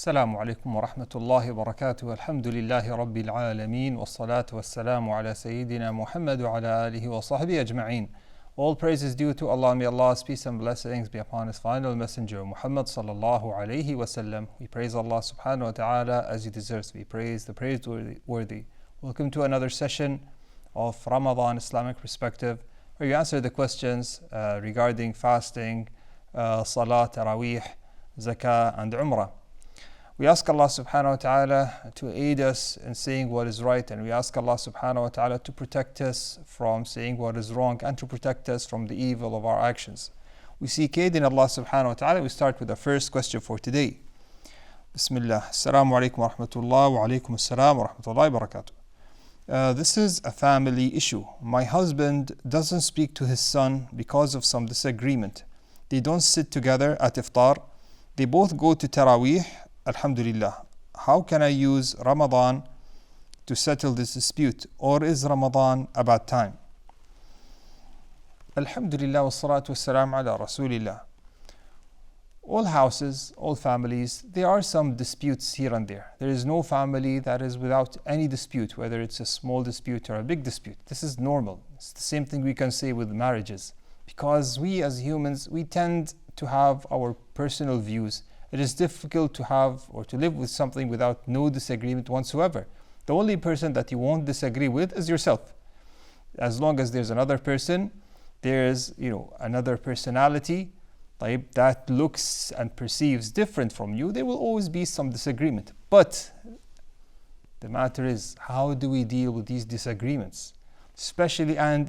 السلام عليكم ورحمة الله وبركاته. الحمد لله رب العالمين والصلاة والسلام على سيدنا Muhammad وعلى آله وصحبه أجمعين. All praise is due to Allah. May Allah's peace and blessings be upon His final messenger Muhammad sallallahu alayhi wasallam. We praise Allah subhanahu wa ta'ala as He deserves to be praised, the praiseworthy. Welcome to another session of Ramadan Islamic Perspective, where you answer the questions regarding fasting, salat, tarawih, zakah and umrah. We ask Allah subhanahu wa ta'ala to aid us in saying what is right, and we ask Allah subhanahu wa ta'ala to protect us from saying what is wrong and to protect us from the evil of our actions. We seek aid in Allah subhanahu wa ta'ala. We start with the first question for today. Bismillah. Assalamu alaikum wa rahmatullah wa alaikum assalam wa rahmatullahi wa barakatuh. This is a family issue. My husband doesn't speak to his son because of some disagreement. They don't sit together at iftar. They both go to tarawih. Alhamdulillah. How can I use Ramadan to settle this dispute? Or is Ramadan a bad time? Alhamdulillah wa salatu wa salam ala Rasulillah. All houses, all families, there are some disputes here and there. There is no family that is without any dispute, whether it's a small dispute or a big dispute. This is normal. It's the same thing we can say with marriages. Because we as humans, we tend to have our personal views. It is difficult to have or to live with something without no disagreement whatsoever. The only person that you won't disagree with is yourself. As long as there's another person, there's another personality that looks and perceives different from you, there will always be some disagreement. But the matter is, how do we deal with these disagreements? Especially, and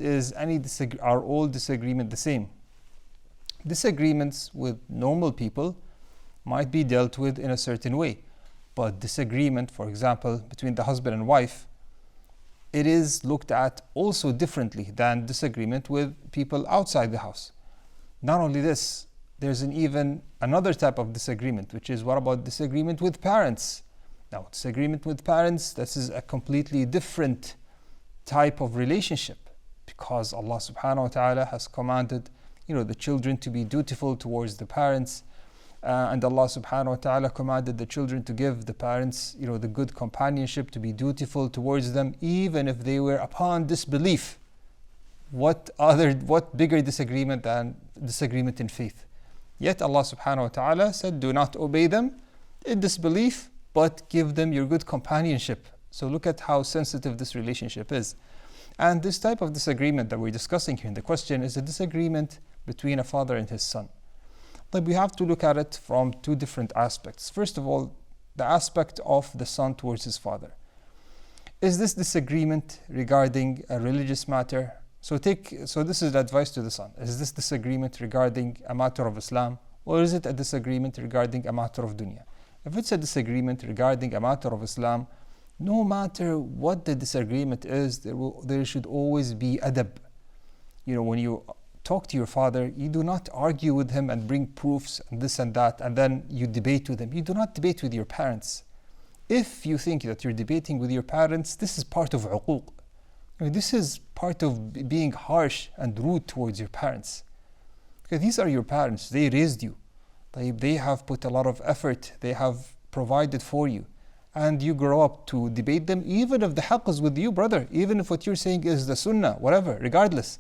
are all disagreement the same? Disagreements with normal people might be dealt with in a certain way. But disagreement, for example, between the husband and wife, it is looked at also differently than disagreement with people outside the house. Not only this, there's even another type of disagreement, which is what about disagreement with parents? Now, disagreement with parents, this is a completely different type of relationship, because Allah subhanahu wa ta'ala has commanded the children to be dutiful towards the parents. And Allah subhanahu wa ta'ala commanded the children to give the parents, the good companionship, to be dutiful towards them, even if they were upon disbelief. What bigger disagreement than disagreement in faith? Yet Allah subhanahu wa ta'ala said, do not obey them in disbelief, but give them your good companionship. So look at how sensitive this relationship is. And this type of disagreement that we're discussing here in the question is a disagreement between a father and his son. But we have to look at it from two different aspects. First of all, the aspect of the son towards his father. Is this disagreement regarding a religious matter? So this is the advice to the son. Is this disagreement regarding a matter of Islam, or is it a disagreement regarding a matter of dunya? If it's a disagreement regarding a matter of Islam, no matter what the disagreement is, there should always be adab. When you talk to your father, you do not argue with him and bring proofs and this and that, and then you debate with him. You do not debate with your parents. If you think that you're debating with your parents, this is part of uquq. This is part of being harsh and rude towards your parents. Because these are your parents. They raised you. They have put a lot of effort. They have provided for you. And you grow up to debate them, even if the haqq is with you, brother. Even if what you're saying is the sunnah, whatever, regardless.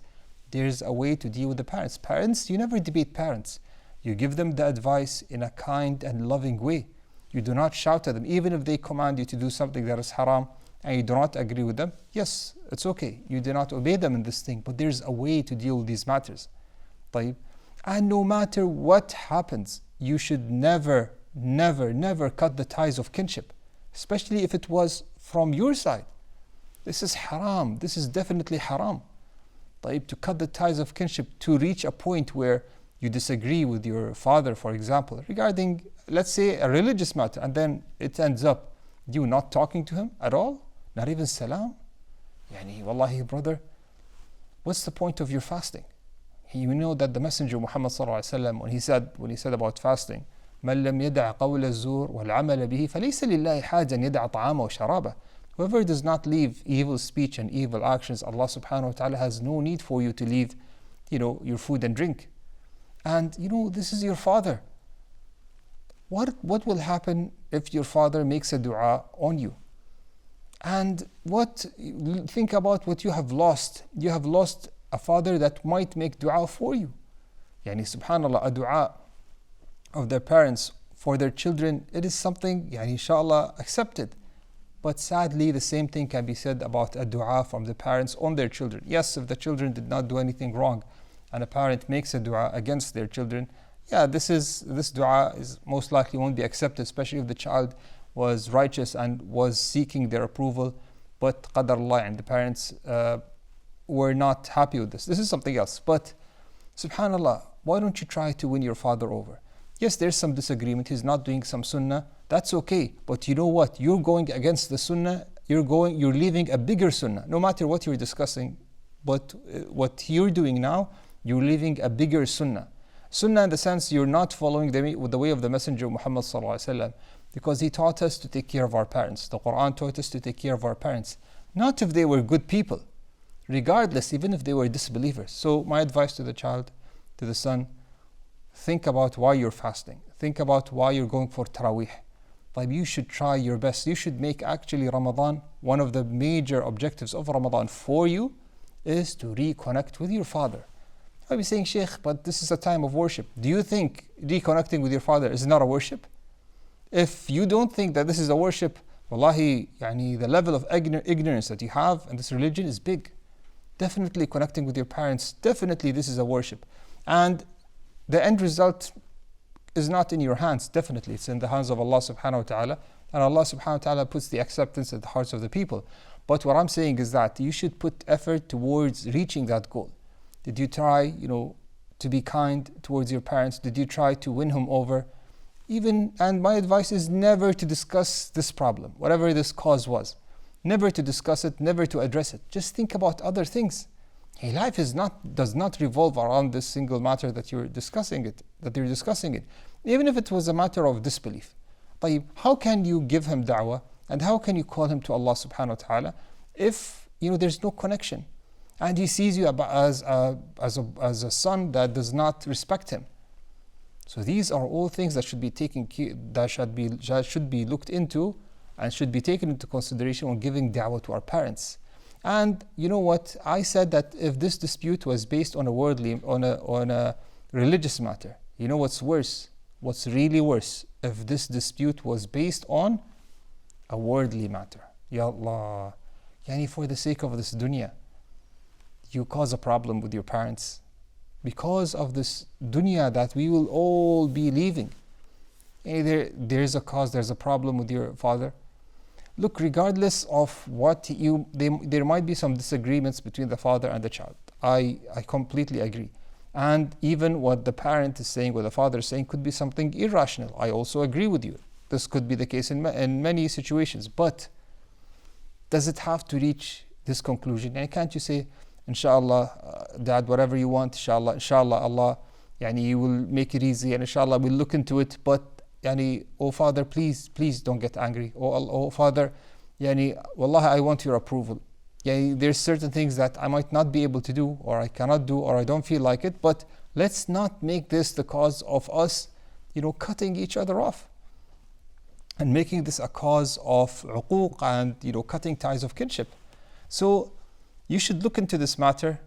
There's a way to deal with the parents. Parents, you never debate parents. You give them the advice in a kind and loving way. You do not shout at them. Even if they command you to do something that is haram and you do not agree with them, yes, it's okay. You do not obey them in this thing, but there's a way to deal with these matters. And no matter what happens, you should never, never, never cut the ties of kinship, especially if it was from your side. This is haram. This is definitely haram. To cut the ties of kinship, to reach a point where you disagree with your father, for example, regarding, let's say, a religious matter, and then it ends up you not talking to him at all, not even salam. Wallahi, brother, what's the point of your fasting? You know that the Messenger Muhammad sallallahu alaihi wasallam, when he said about fasting, من لم يدع قول الزور والعمل به فليس لله حاجة أن يدع طعامه وشرابه. Whoever does not leave evil speech and evil actions, Allah subhanahu wa ta'ala has no need for you to leave, your food and drink. And this is your father. what will happen if your father makes a dua on you? And think about what you have lost. You have lost a father that might make dua for you. Yani subhanallah, a dua of their parents for their children, it is something, yani inshallah, accepted. But sadly, the same thing can be said about a dua from the parents on their children. Yes, if the children did not do anything wrong, and a parent makes a dua against their children, yeah, this dua is most likely won't be accepted, especially if the child was righteous and was seeking their approval. But qadarullah, and the parents were not happy with this. This is something else. But subhanallah, why don't you try to win your father over? Yes, there's some disagreement. He's not doing some sunnah. That's okay. But you know what? You're going against the sunnah. You're leaving a bigger sunnah. No matter what you're discussing, but what you're doing now, you're leaving a bigger sunnah. Sunnah in the sense you're not following the way of the Messenger Muhammad sallallahu alaihi wasallam, because he taught us to take care of our parents. The Quran taught us to take care of our parents. Not if they were good people, regardless, even if they were disbelievers. So my advice to the child, to the son, think about why you're fasting. Think about why you're going for Taraweeh. Like, you should try your best. You should make actually Ramadan, one of the major objectives of Ramadan for you is to reconnect with your father. I'll be saying, Sheikh, but this is a time of worship. Do you think reconnecting with your father is not a worship? If you don't think that this is a worship, wallahi, the level of ignorance that you have in this religion is big. Definitely connecting with your parents, definitely this is a worship. And the end result is not in your hands, definitely. It's in the hands of Allah subhanahu wa ta'ala. And Allah subhanahu wa ta'ala puts the acceptance at the hearts of the people. But what I'm saying is that you should put effort towards reaching that goal. Did you try, to be kind towards your parents? Did you try to win him over? And my advice is never to discuss this problem, whatever this cause was. Never to discuss it, never to address it. Just think about other things. Hey, life does not revolve around this single matter that you're discussing it. Even if it was a matter of disbelief. How can you give him da'wah and how can you call him to Allah subhanahu wa ta'ala if there's no connection? And he sees you as a son that does not respect him. So these are all things that should be looked into and should be taken into consideration when giving da'wah to our parents. And you know what? I said that if this dispute was based on a religious matter, you know what's worse? What's really worse? If this dispute was based on a worldly matter. Ya Allah. For the sake of this dunya, you cause a problem with your parents because of this dunya that we will all be leaving. There's a cause, there's a problem with your father. Look, regardless of there might be some disagreements between the father and the child. I completely agree. And even what the parent is saying, what the father is saying, could be something irrational. I also agree with you. This could be the case in many situations. But does it have to reach this conclusion? And can't you say, inshallah, dad, whatever you want, inshallah, Allah, you will make it easy, and inshallah, we'll look into it. But oh father, please don't get angry. Oh father, wallahi, I want your approval. There's certain things that I might not be able to do, or I cannot do, or I don't feel like it, but let's not make this the cause of us, cutting each other off and making this a cause of uquq and, cutting ties of kinship. So you should look into this matter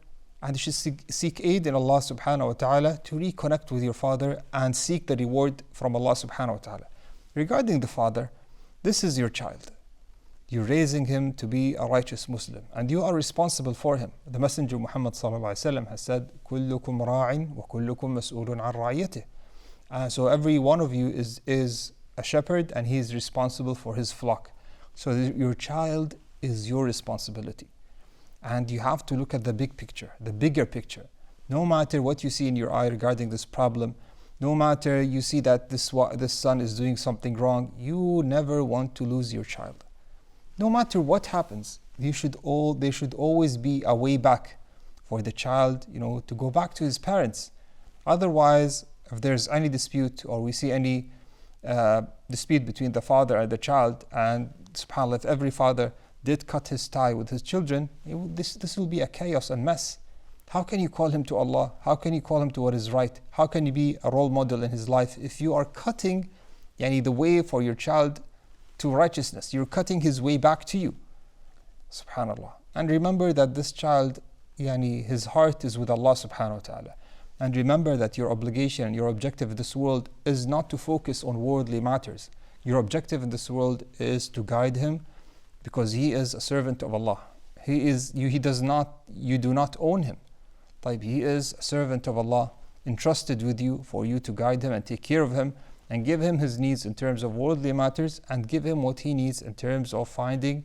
and you should seek aid in Allah subhanahu wa ta'ala to reconnect with your father and seek the reward from Allah subhanahu wa ta'ala. Regarding the father, this is your child. You're raising him to be a righteous Muslim and you are responsible for him. The Messenger Muhammad sallallahu alaihi wasallam has said, كُلُّكُمْ رَاعٍ وَكُلُّكُمْ مَسْئُولٌ عَنْ رَعِيَّتِهِ. So every one of you is a shepherd and he is responsible for his flock. So your child is your responsibility. And you have to look at the big picture, the bigger picture. No matter what you see in your eye regarding this problem, no matter you see that this son is doing something wrong, you never want to lose your child. No matter what happens, there should always be a way back for the child, to go back to his parents. Otherwise, if there's any dispute or we see any dispute between the father and the child, and subhanAllah, if every father did cut his tie with his children, this will be a chaos and mess. How can you call him to Allah? How can you call him to what is right? How can you be a role model in his life if you are cutting the way for your child to righteousness. You're cutting his way back to you. Subhanallah. And remember that this child, his heart is with Allah subhanahu wa ta'ala. And remember that your obligation, your objective in this world is not to focus on worldly matters. Your objective in this world is to guide him, because he is a servant of Allah. You do not own him. He is a servant of Allah, entrusted with you for you to guide him and take care of him and give him his needs in terms of worldly matters, and give him what he needs in terms of finding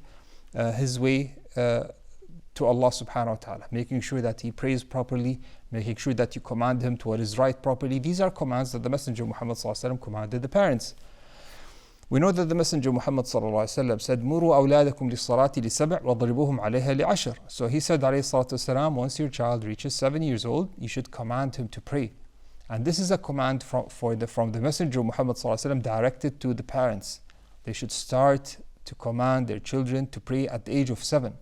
his way to Allah subhanahu wa ta'ala, making sure that he prays properly, making sure that you command him to what is right properly. These are commands that the Messenger Muhammad commanded the parents. We know that the Messenger Muhammad said, "Muru awladakum lis-salati li-7' wadribuhum 'alayha li-'ashr." So he said, alayhi salatu wasalam, once your child reaches 7 years old, you should command him to pray. And this is a command from the Messenger Muhammad directed to the parents. They should start to command their children to pray at the age of 7.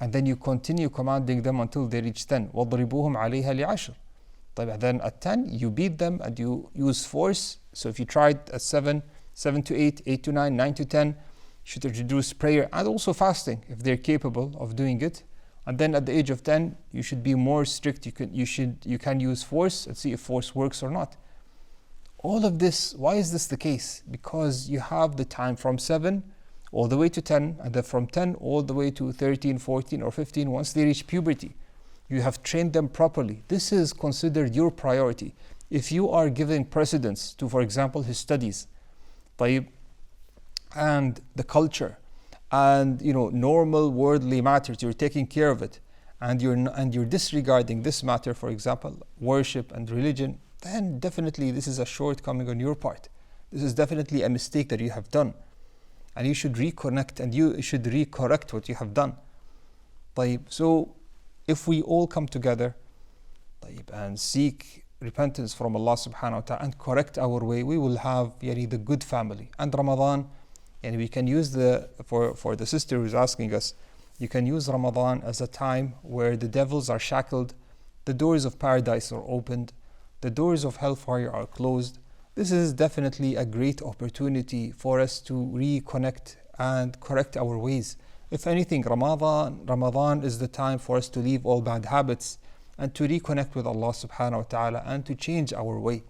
And then you continue commanding them until they reach 10. وَضْرِبُوهُمْ عَلَيْهَا لِعَشْرٍ. Then at 10, you beat them and you use force. So if you tried at 7 to 8, 8 to 9, 9 to 10, you should introduce prayer and also fasting if they're capable of doing it. And then at the age of 10, you should be more strict. You can use force and see if force works or not. All of this, why is this the case? Because you have the time from 7 all the way to 10, and then from 10 all the way to 13, 14 or 15 once they reach puberty. You have trained them properly. This is considered your priority. If you are giving precedence to, for example, his studies, and the culture, and normal worldly matters, you're taking care of it, and you're disregarding this matter, for example, worship and religion, then definitely this is a shortcoming on your part. This is definitely a mistake that you have done. And you should reconnect and you should recorrect what you have done. So if we all come together and seek repentance from Allah subhanahu wa ta'ala and correct our way, we will have the good family. And Ramadan, and we can use for the sister who's asking us, you can use Ramadan as a time where the devils are shackled, the doors of paradise are opened, the doors of hellfire are closed. This is definitely a great opportunity for us to reconnect and correct our ways. If anything, Ramadan is the time for us to leave all bad habits and to reconnect with Allah subhanahu wa ta'ala and to change our way.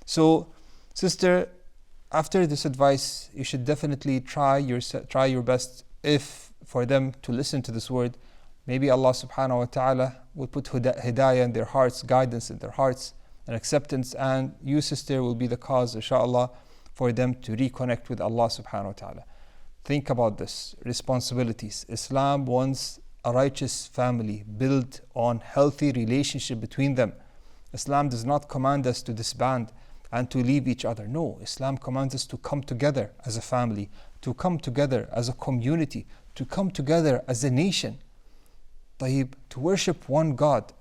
So, sister, after this advice, you should definitely try your best for them to listen to this word. Maybe Allah subhanahu wa ta'ala will put hidayah in their hearts, guidance in their hearts, and acceptance, and you, sister, will be the cause, inshallah, for them to reconnect with Allah subhanahu wa ta'ala. Think about this, responsibilities. Islam wants a righteous family built on healthy relationship between them. Islam does not command us to disband and to leave each other. No, Islam commands us to come together as a family, to come together as a community, to come together as a nation, to worship one God,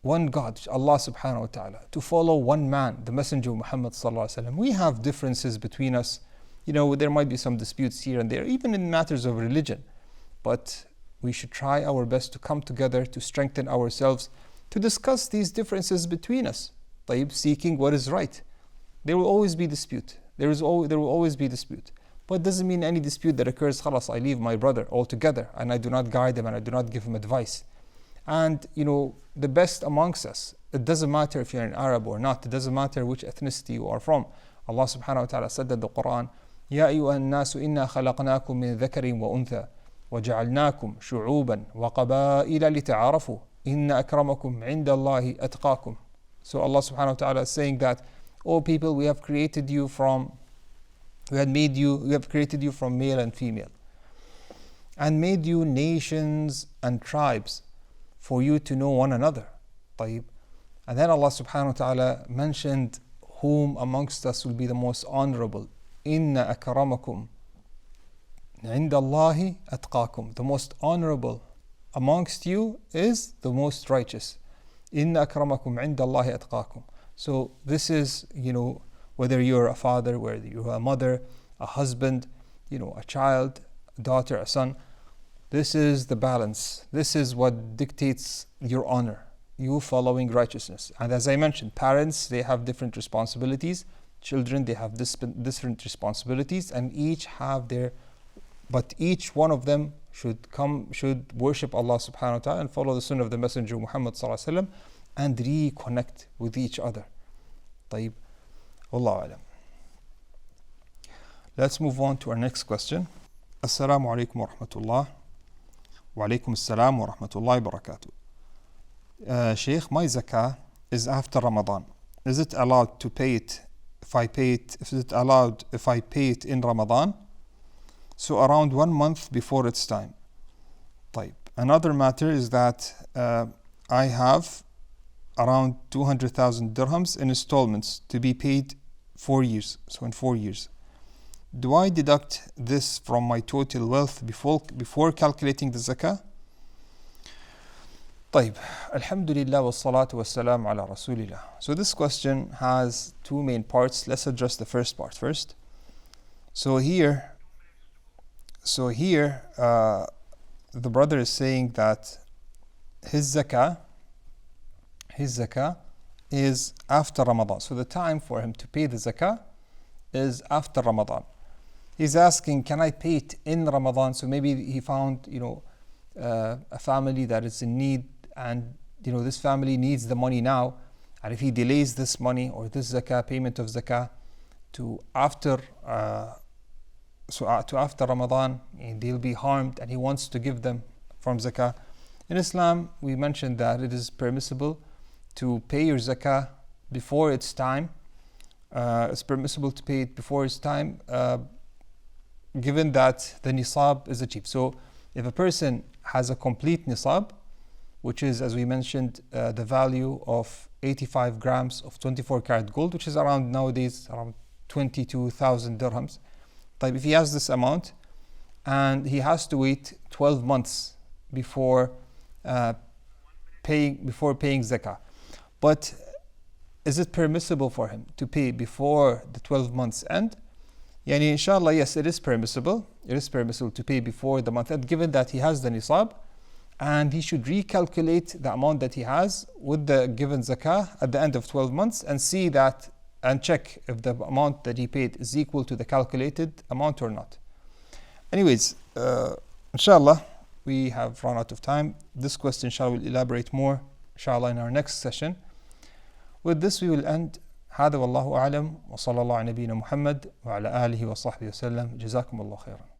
Allah subhanahu wa ta'ala, to follow one man, the Messenger Muhammad sallallahu alaihi wasallam. We have differences between us. There might be some disputes here and there, even in matters of religion. But we should try our best to come together, to strengthen ourselves, to discuss these differences between us, seeking what is right. There will always be dispute. There will always be dispute. But it doesn't mean any dispute that occurs, khalas, I leave my brother altogether and I do not guide him and I do not give him advice. And the best amongst us, it doesn't matter if you're an Arab or not, it doesn't matter which ethnicity you are from. Allah subhanahu wa ta'ala said in the Quran, يَا أَيُّهَا النَّاسُ إِنَّا خَلَقْنَاكُم مِّن ذَكَرٍ وَأُنثَى وَجَعَلْنَاكُمْ شُعُوبًا وَقَبَائِلَ لِتَعَارَفُوا إِنَّ أَكْرَمَكُمْ عِنْدَ اللَّهِ أَتْقَاكُمْ. So Allah subhanahu wa ta'ala is saying that, O people, we have created you from male and female, and made you nations and tribes for you to know one another. And then Allah subhanahu wa ta'ala mentioned whom amongst us will be the most honorable. Inna akramakum indallahi atqakum. The most honorable amongst you is the most righteous. Inna akramakum indallahi atqakum. So this is, whether you're a father, whether you're a mother, a husband, a child, a daughter, a son, this is the balance. This is what dictates your honor, you following righteousness. And as I mentioned, parents, they have different responsibilities. Children, they have different responsibilities, and each one of them should worship Allah subhanahu wa ta'ala and follow the sunnah of the Messenger Muhammad sallallahu alaihi wasallam and reconnect with each other. طيب. Wallahu alam. Let's move on to our next question. Assalamu alaikum wa rahmatullah. Wa alaikum assalam wa rahmatullahi wa barakatuh. Sheikh, my zakah is after Ramadan. Is it allowed to pay it if I pay it in Ramadan? So around 1 month before its time. طيب. Another matter is that I have around 200,000 dirhams in installments to be paid 4 years. So in 4 years. Do I deduct this from my total wealth before calculating the zakah? طيب. Alhamdulillah wa salatu wa salam ala rasulillah. So this question has two main parts. Let's address the first part first. So here, the brother is saying that his zakah is after Ramadan. So the time for him to pay the zakah is after Ramadan. He's asking, can I pay it in Ramadan? So maybe he found, a family that is in need, and this family needs the money now, and if he delays this money or this zakah, payment of zakah, to after Ramadan, they'll be harmed, and he wants to give them from zakah. In Islam, we mentioned that it is permissible to pay your zakah before its time. It's permissible to pay it before its time, given that the nisab is achieved. So if a person has a complete nisab, which is, as we mentioned, the value of 85 grams of 24 karat gold, which is nowadays around 22,000 dirhams. But if he has this amount and he has to wait 12 months before paying zakah, but is it permissible for him to pay before the 12 months end? Yani inshallah, yes, it is permissible. It is permissible to pay before the month end, given that he has the nisab, and he should recalculate the amount that he has with the given zakah at the end of 12 months and see that and check if the amount that he paid is equal to the calculated amount or not. Anyways, inshallah, we have run out of time. This question, inshallah, will elaborate more, inshallah, in our next session. With this, we will end. هذا والله أعلم وصلى الله على نبينا محمد وعلى آله وصحبه وسلم. جزاكم الله خيرا.